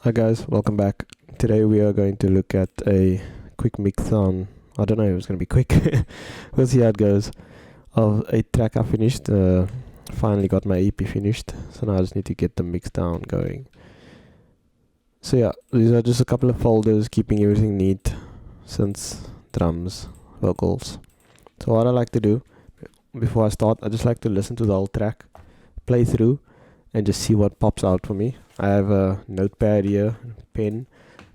Hi guys, welcome back. Today we are going to look at a quick mix on, I don't know if it's going to be quick, we'll see how it goes, of a track I finished. Finally got my EP finished, so now I just need to get the mix down going. So yeah, these are just a couple of folders keeping everything neat, synths, drums, vocals. So what I like to do, before I start, I just like to listen to the whole track, play through, and just see what pops out for me. I have a notepad here, pen,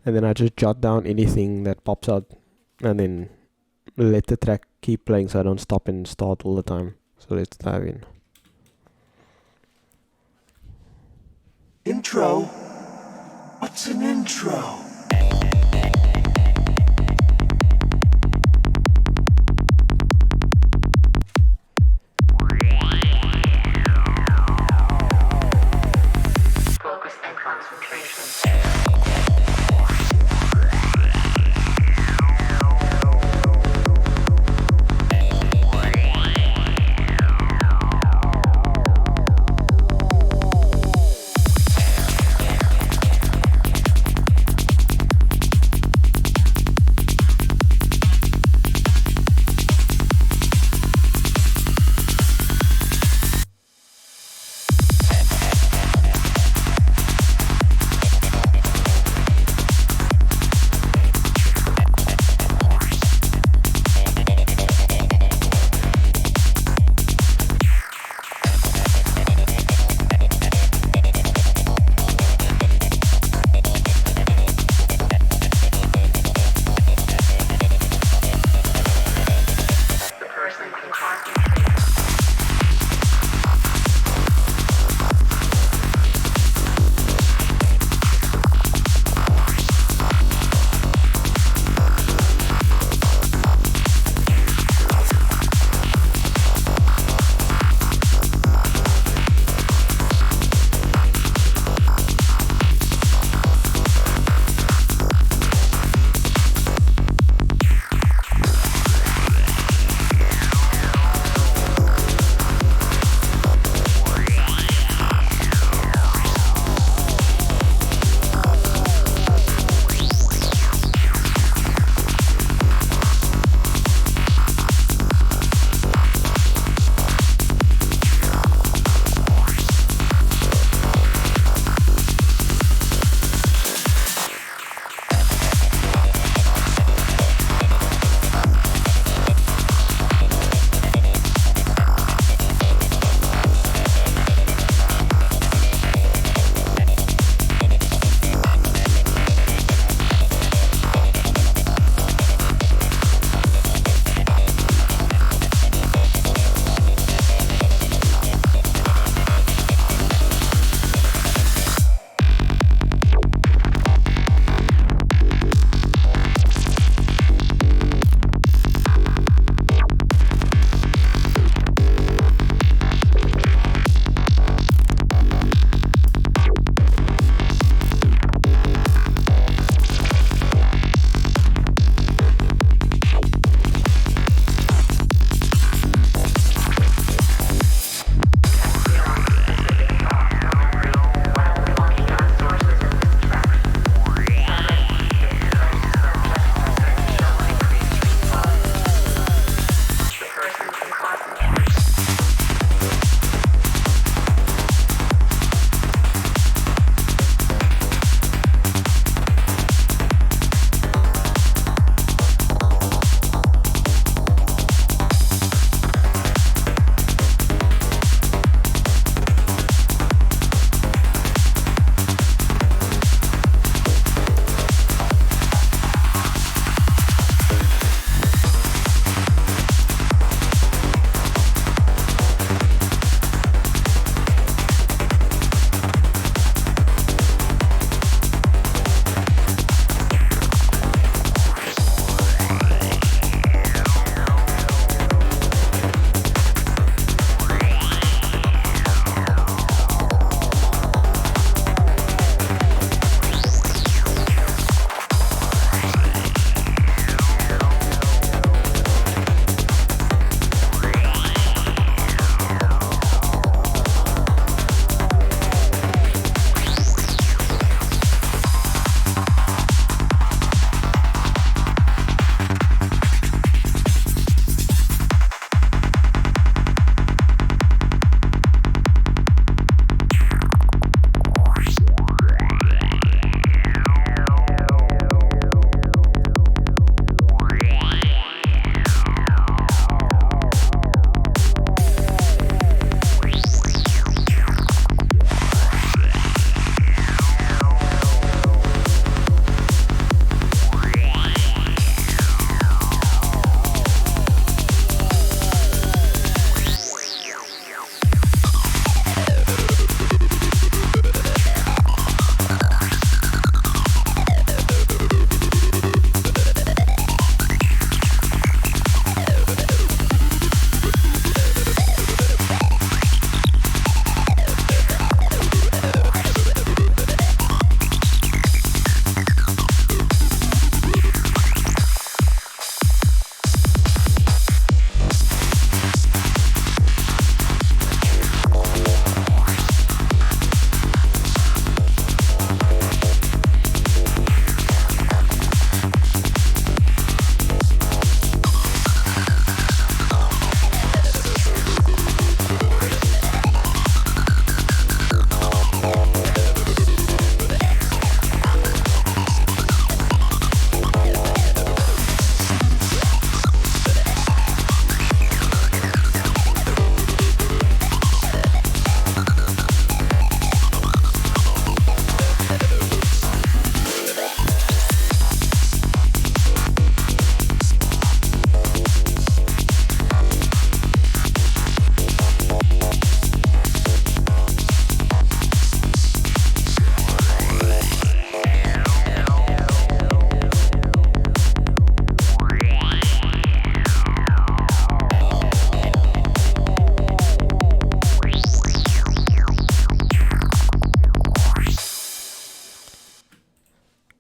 and then I just jot down anything that pops out and then let the track keep playing so I don't stop and start all the time. So let's dive in. Intro? What's an intro? Focus and concentration.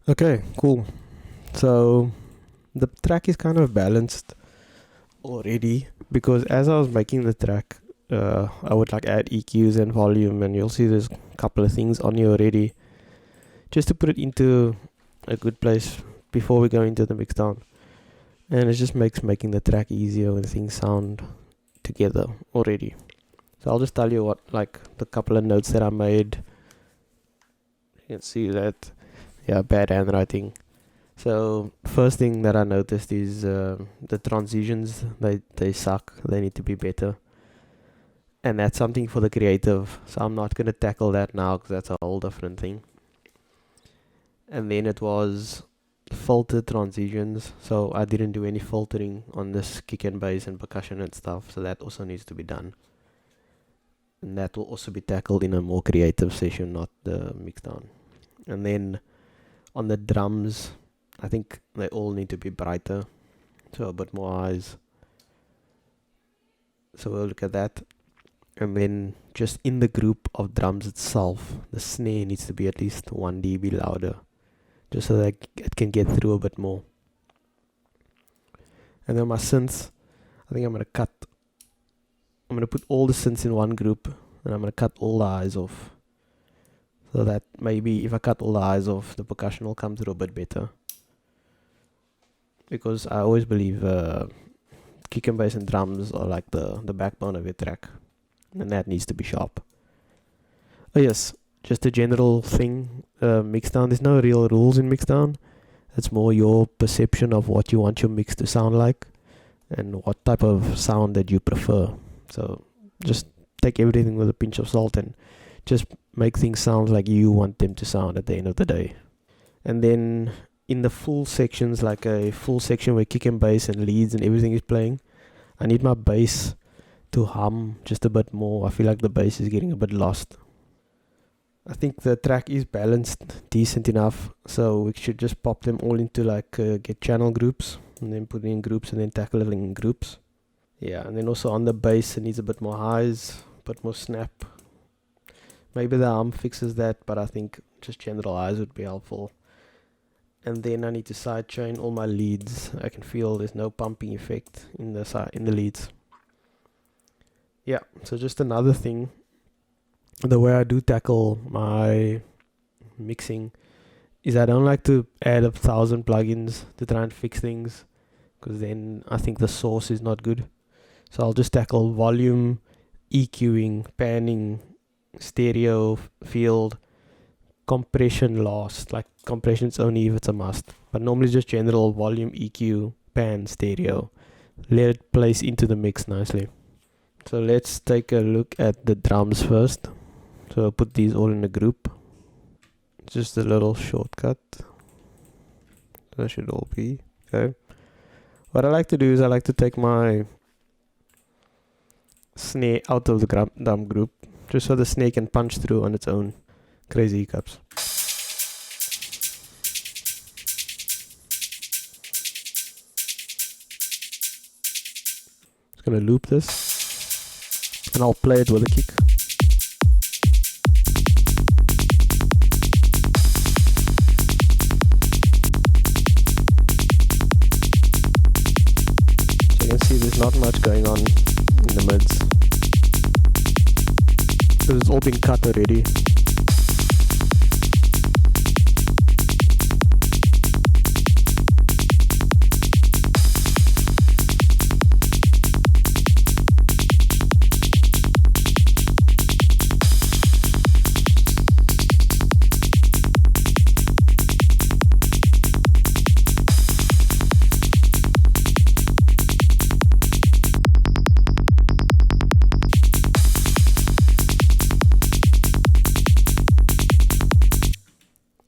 Okay, cool. So the track is kind of balanced already because as I was making the track, I would like add EQs and volume, and you'll see there's a couple of things on here already just to put it into a good place before we go into the mixdown. And it just makes making the track easier when things sound together already. So I'll just tell you what, like the couple of notes that I made. You can see that, yeah, bad handwriting. So first thing that I noticed is the transitions. They suck. They need to be better. And that's something for the creative. So I'm not gonna tackle that now because that's a whole different thing. And then it was filter transitions. So I didn't do any filtering on this kick and bass and percussion and stuff. So that also needs to be done. And that will also be tackled in a more creative session, not the mixdown. And then on the drums, I think they all need to be brighter, so a bit more highs. So we'll look at that. And then just in the group of drums itself, the snare needs to be at least 1 dB louder, just so that it can get through a bit more. And then my synths, I think I'm going to put all the synths in one group, and I'm going to cut all the highs off. So that maybe if I cut all the highs off, the percussion will come through a bit better. Because I always believe kick and bass and drums are like the backbone of your track. And that needs to be sharp. Oh yes, just a general thing. Mixdown, there's no real rules in mixdown. It's more your perception of what you want your mix to sound like and what type of sound that you prefer. So just take everything with a pinch of salt and just make things sound like you want them to sound at the end of the day. And then in the full sections, like a full section where kick and bass and leads and everything is playing, I need my bass to hum just a bit more. I feel like the bass is getting a bit lost. I think the track is balanced decent enough, so we should just pop them all into like get channel groups and then put it in groups and then tackle it in groups. Yeah, and then also on the bass it needs a bit more highs, a bit more snap. Maybe the hum fixes that, but I think just general highs would be helpful. And then I need to sidechain all my leads. I can feel there's no pumping effect in the leads. Yeah, so just another thing, the way I do tackle my mixing is I don't like to add 1,000 plugins to try and fix things, because then I think the source is not good. So I'll just tackle volume, EQing, panning, stereo, field, compression last. Like compression's only if it's a must, but normally just general volume, EQ, pan, stereo. Let it place into the mix nicely. So let's take a look at the drums first. So I'll put these all in a group. Just a little shortcut. That should all be okay. What I like to do is I like to take my snare out of the drum group, just so the snare can punch through on its own. Crazy hiccups. Just gonna loop this, and I'll play it with a kick. So you can see there's not much going on in the mids. So it's all been cut already.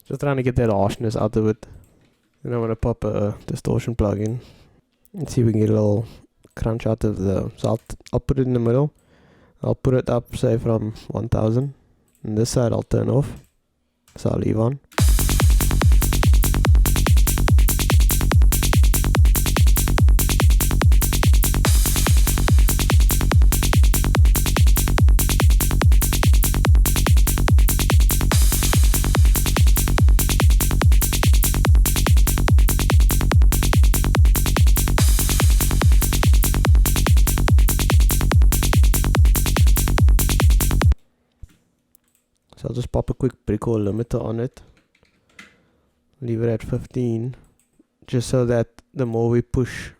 Just trying to get that harshness out of it. Then I'm gonna pop a distortion plug-in and see if we can get a little crunch out of the. So I'll put it in the middle. I'll put it up, say from 1000. And this side I'll turn off. So I'll leave on. So I'll just pop a quick breakcore limiter on it. Leave it at 15. Just so that the more we push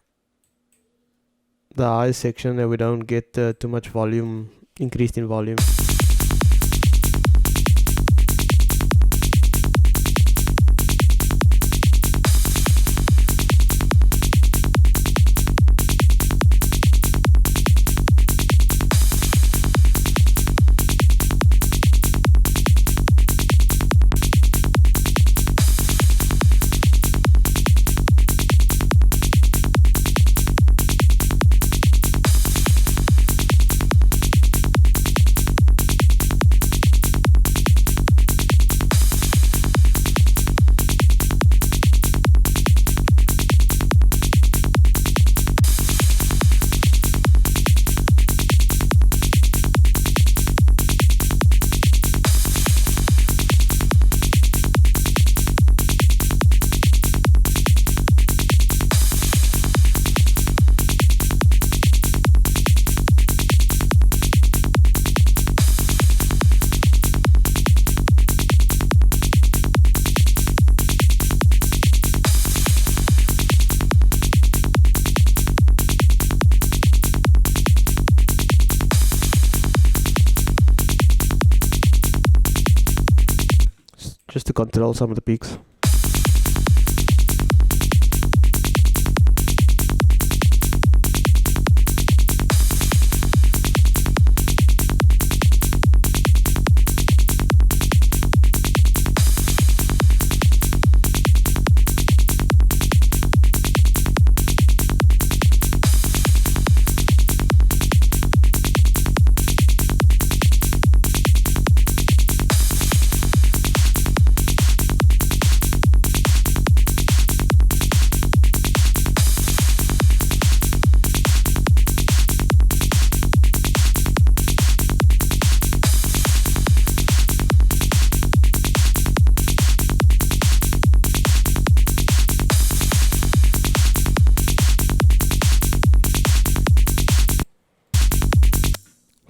the high section, that we don't get too much volume, increased in volume. Just to control some of the peaks.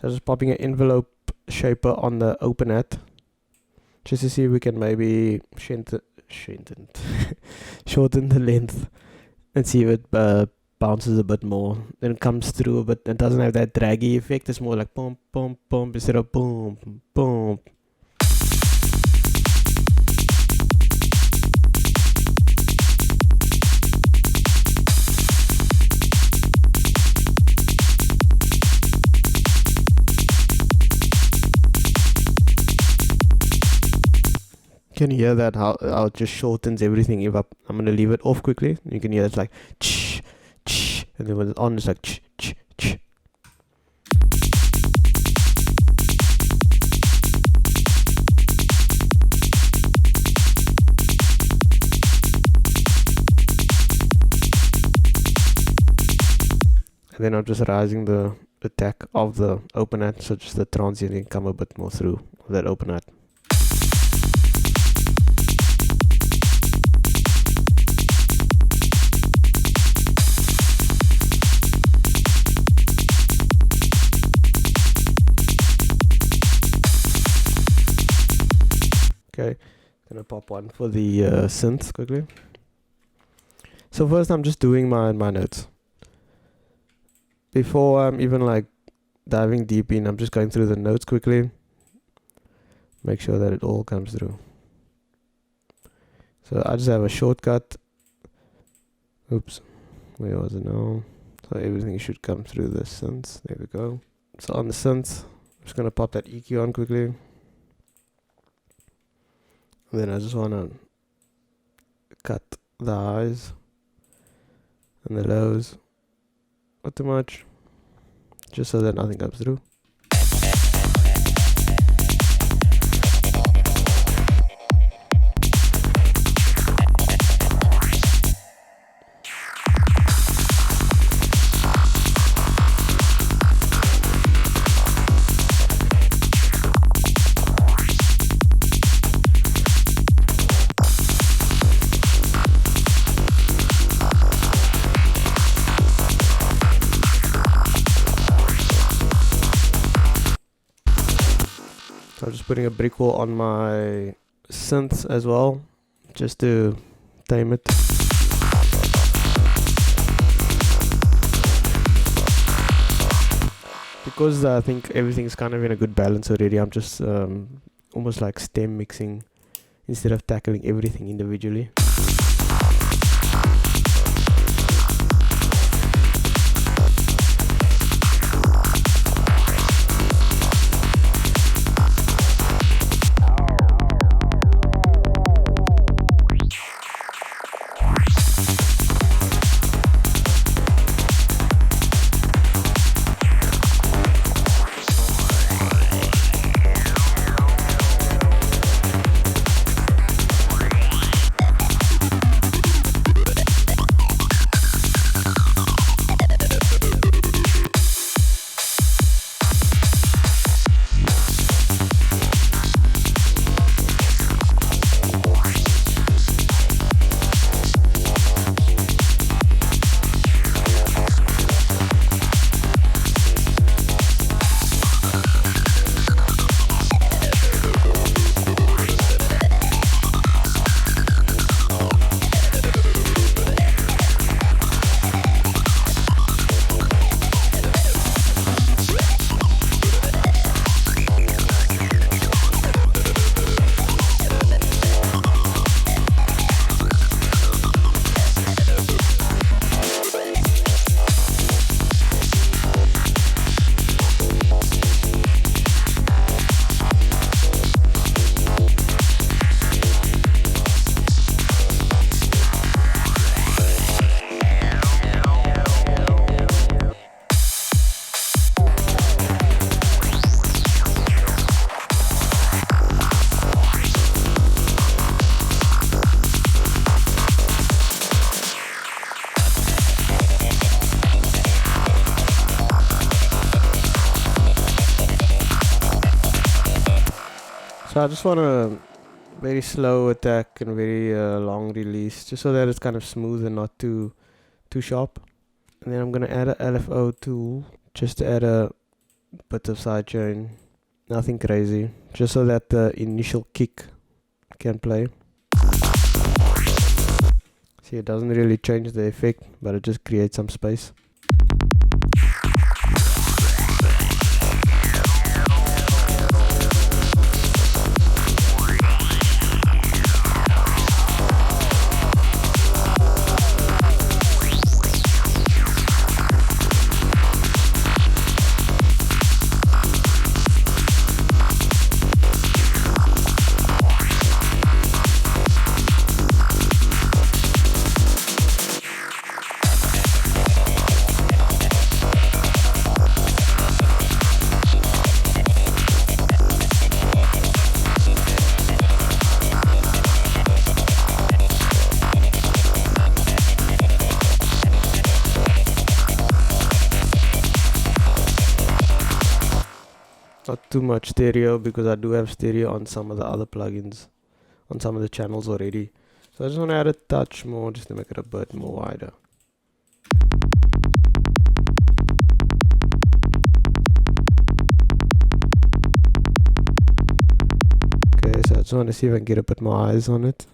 So just popping an envelope shaper on the open hat, just to see if we can maybe shorten the length and see if it bounces a bit more. Then it comes through a bit. It doesn't have that draggy effect. It's more like boom, boom, boom instead of boom, boom. Can you hear that? How it just shortens everything. If I'm gonna leave it off quickly, you can hear it's like ch ch, and then when it's on, it's like ch ch ch. And then I'm just rising the attack of the open hat, so just the transient can come a bit more through that open hat. Okay, gonna pop one for the synth quickly. So first I'm just doing my notes. Before I'm even like diving deep in, I'm just going through the notes quickly. Make sure that it all comes through. So I just have a shortcut. Oops, where was it now? So everything should come through the synths. There we go. So on the synth, I'm just gonna pop that EQ on quickly. And then I just want to cut the highs and the lows, not too much, just so that nothing comes through. just putting a brick wall on my synths as well, just to tame it. Because I think everything's kind of in a good balance already, I'm just almost like stem mixing instead of tackling everything individually. So I just want a very slow attack and very long release, just so that it's kind of smooth and not too sharp. And then I'm gonna add a LFO tool just to add a bit of sidechain, nothing crazy, just so that the initial kick can play. See, it doesn't really change the effect, but it just creates some space. Not too much stereo, because I do have stereo on some of the other plugins, on some of the channels already. So I just want to add a touch more, just to make it a bit more wider. Okay, so I just want to see if I can get a bit more eyes on it.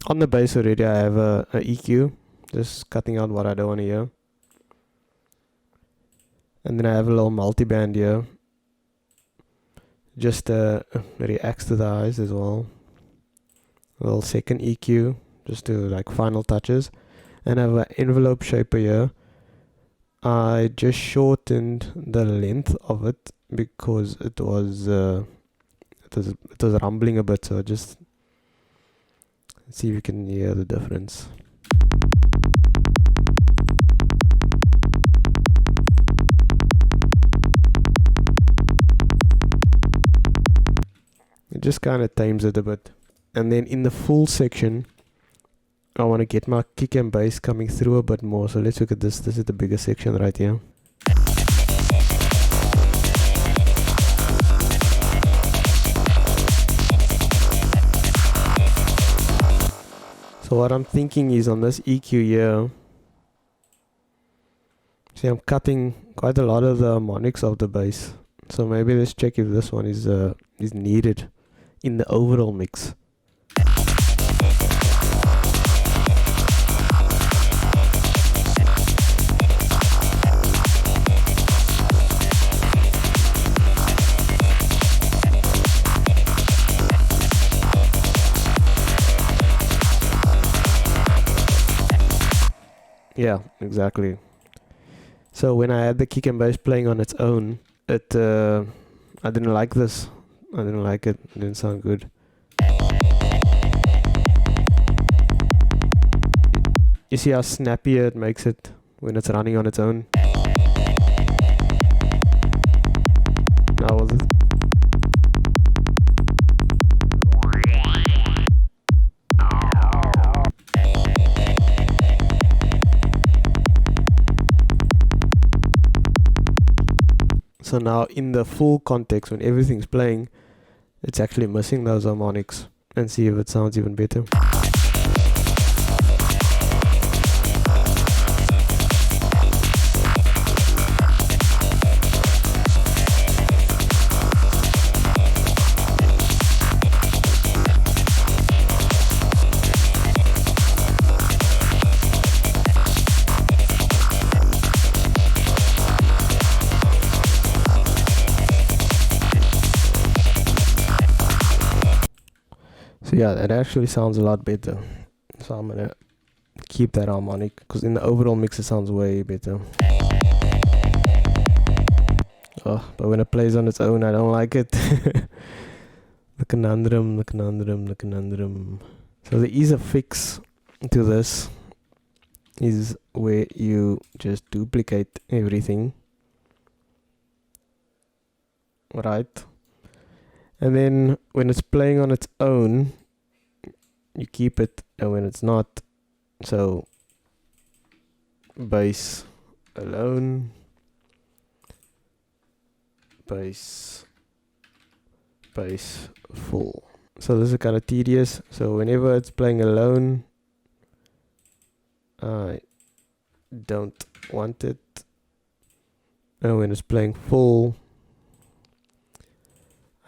On the bass already I have a EQ, just cutting out what I don't want to hear. And then I have a little multiband here, just reacts to the highs as well. A little second EQ, just to like final touches. And I have an envelope shaper here. I just shortened the length of it because it was rumbling a bit, so just see if you can hear the difference. It just kind of tames it a bit. And then in the full section, I want to get my kick and bass coming through a bit more. So let's look at this. This is the bigger section right here. So what I'm thinking is on this EQ here, see, I'm cutting quite a lot of the harmonics of the bass. So maybe let's check if this one is needed in the overall mix. Yeah, exactly. So when I had the kick and bass playing on its own, I didn't like this. I didn't like it. It didn't sound good. You see how snappier it makes it when it's running on its own? Now was it? So now in the full context, when everything's playing, it's actually missing those harmonics, and see if it sounds even better. So yeah, that actually sounds a lot better. So I'm gonna keep that harmonic, because in the overall mix it sounds way better. Oh, but when it plays on its own, I don't like it. The conundrum. So the ease of fix to this is where you just duplicate everything, right? And then when it's playing on its own, you keep it, and when it's not, so bass alone, bass full. So this is kind of tedious. So whenever it's playing alone, I don't want it, and when it's playing full,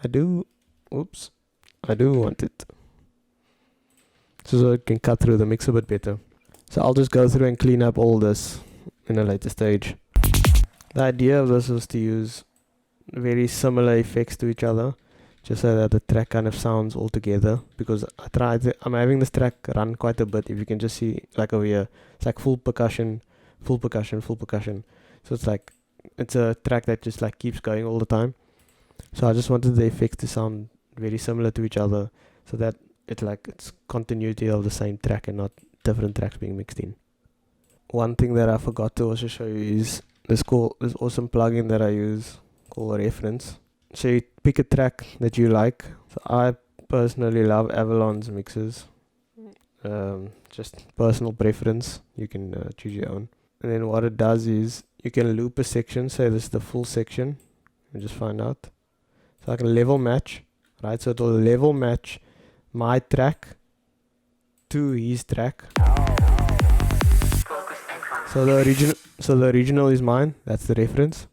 I do want it. So it can cut through the mix a bit better. So I'll just go through and clean up all this in a later stage. The idea of this was to use very similar effects to each other, just so that the track kind of sounds all together. Because I'm having this track run quite a bit. If you can just see, like over here, it's like full percussion. So it's a track that just like keeps going all the time. So I just wanted the effects to sound very similar to each other, so that it's continuity of the same track and not different tracks being mixed in. One thing that I forgot to also show you is this awesome plugin that I use called Reference. So you pick a track that you like. So I personally love Avalon's mixes. Just personal preference. You can choose your own. And then what it does is you can loop a section. Say this is the full section. And just find out. So I can level match, right? So it will level match my track to his track. So the original is mine. That's the reference.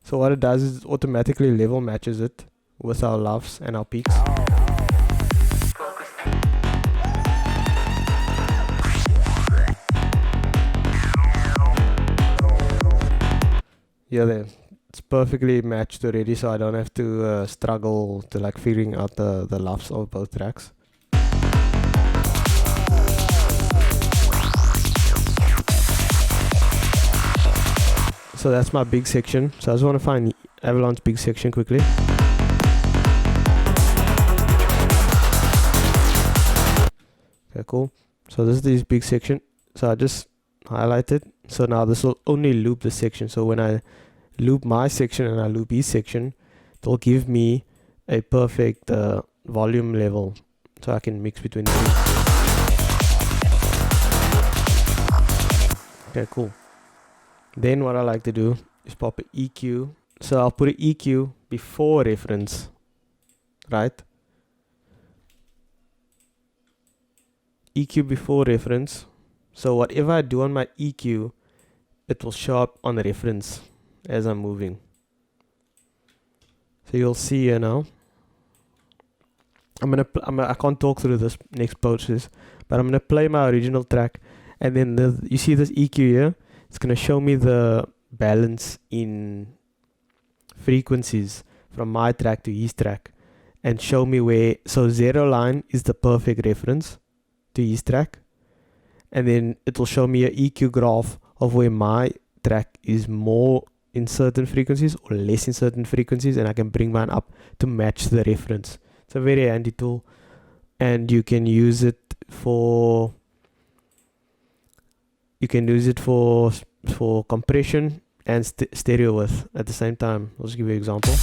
So what it does is it automatically level matches it with our loves and our peaks. Yeah, there. It's perfectly matched already, so I don't have to struggle to like figuring out the loves of both tracks. So that's my big section. So I just want to find Avalon's big section quickly. Okay, cool. So this is this big section. So I just highlight it. So now this will only loop the section. So when I loop my section and I loop his section, it'll give me a perfect volume level, so I can mix between the two. Okay, cool. Then what I like to do is pop an EQ. So I'll put an EQ before reference, right? EQ before reference. So whatever I do on my EQ, it will show up on the reference as I'm moving. So you'll see here now. I can't talk through this next process, but I'm gonna play my original track, and then you see this EQ here. It's gonna show me the balance in frequencies from my track to his track, and show me where. So 0 line is the perfect reference to his track, and then it will show me a EQ graph of where my track is more in certain frequencies or less in certain frequencies, and I can bring mine up to match the reference. It's a very handy tool, and you can use it for compression and stereo width at the same time. I'll just give you an example.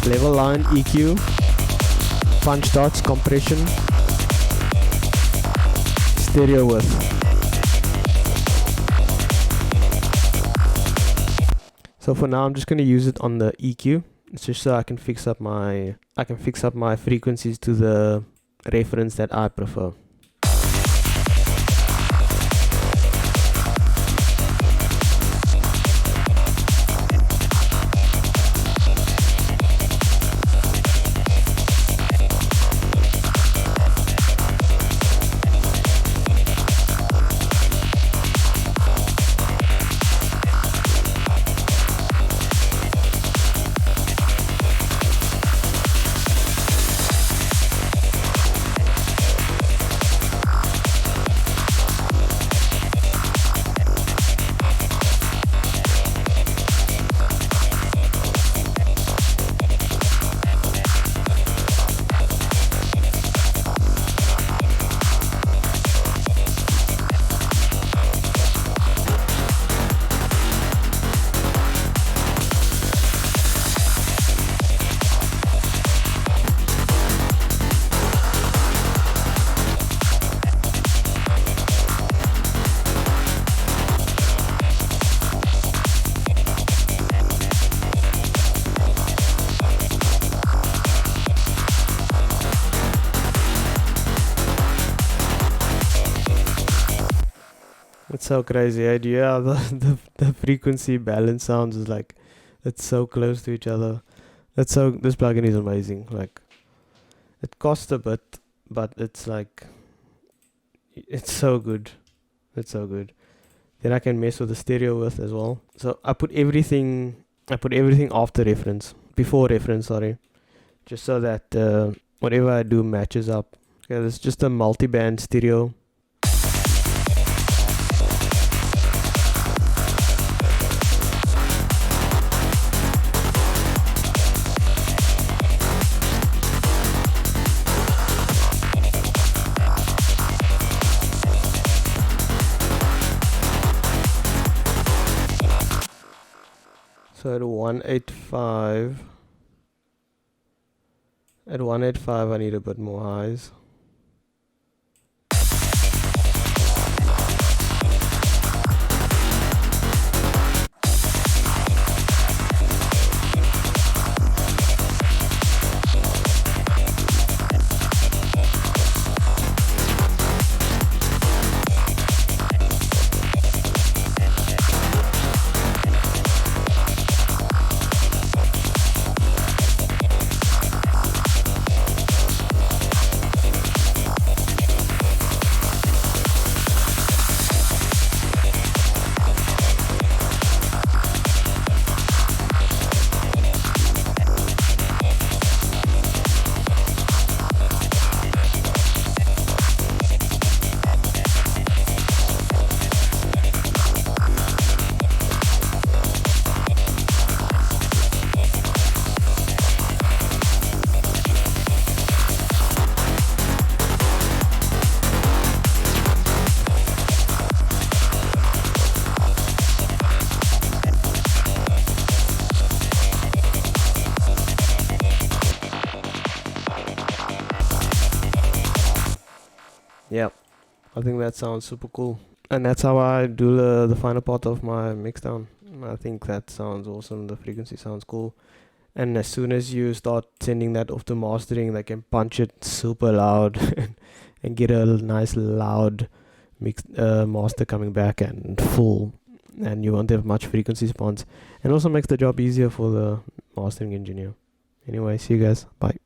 Level line EQ, punch dots, compression, stereo width. So for now, I'm just going to use it on the EQ. It's just so I can fix up my frequencies to the reference that I prefer. It's so crazy, right? Yeah, the frequency balance sounds is like, it's so close to each other. This plugin is amazing. Like, it costs a bit, but it's like, it's so good. It's so good. Then I can mess with the stereo width as well. So I put everything after reference, before reference, sorry, just so that whatever I do matches up. Okay, this is just a multi-band stereo. So at 185, I need a bit more highs. I think that sounds super cool. And that's how I do the final part of my mixdown. I think that sounds awesome. The frequency sounds cool. And as soon as you start sending that off to mastering, they can punch it super loud and get a nice loud mix master coming back and full. And you won't have much frequency response. And also makes the job easier for the mastering engineer. Anyway, see you guys. Bye.